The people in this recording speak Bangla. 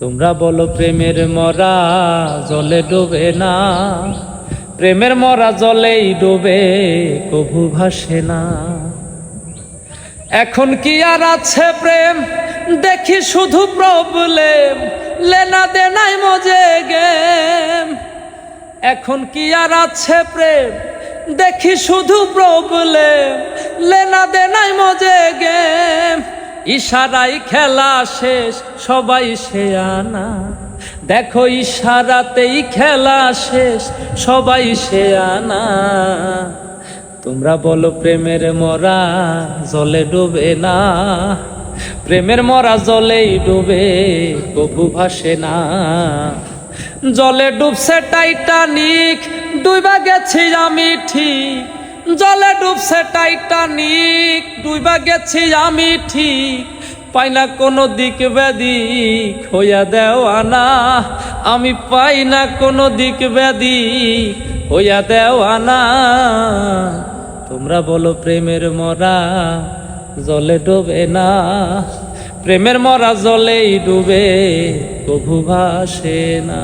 তোমরা বলো প্রেমের মরা জলে ডোবে না, প্রেমের মরা জলেই ডোবে কভু ভাসে না। এখন কি আর আছে প্রেম, দেখি শুধু প্রবলেম, লেনা দেনাই মজে গেম। এখন কি আর আছে প্রেম, দেখি শুধু প্রবলেম, লেনা দেনাই মজে গেম। ইশারাই খেলা শেষ, সবাই সে আনা। দেখো ইশারাতেই খেলা শেষ, সবাই সে আনা। তোমরা বলো প্রেমের মরা জলে ডোবে না, প্রেমের মরা জলেই ডোবে কভু ভাসে না। জলে ডুবছে টাইটানিক, ডুইবা গেছি আমি ঠিক। জলে ডুবছে টাইটানিক, ডুইবা গেছি আমি ঠিক। পাই না কোনো দিক ব্যাদিক হইয়া দেওয়ানা, আমি পাই না কোনো দিক ব্যাদিক হইয়া দেওয়ানা। তোমরা বলো প্রেমের মরা জলে ডোবে না, প্রেমের মরা জলেই ডুবে কভু ভাসে না।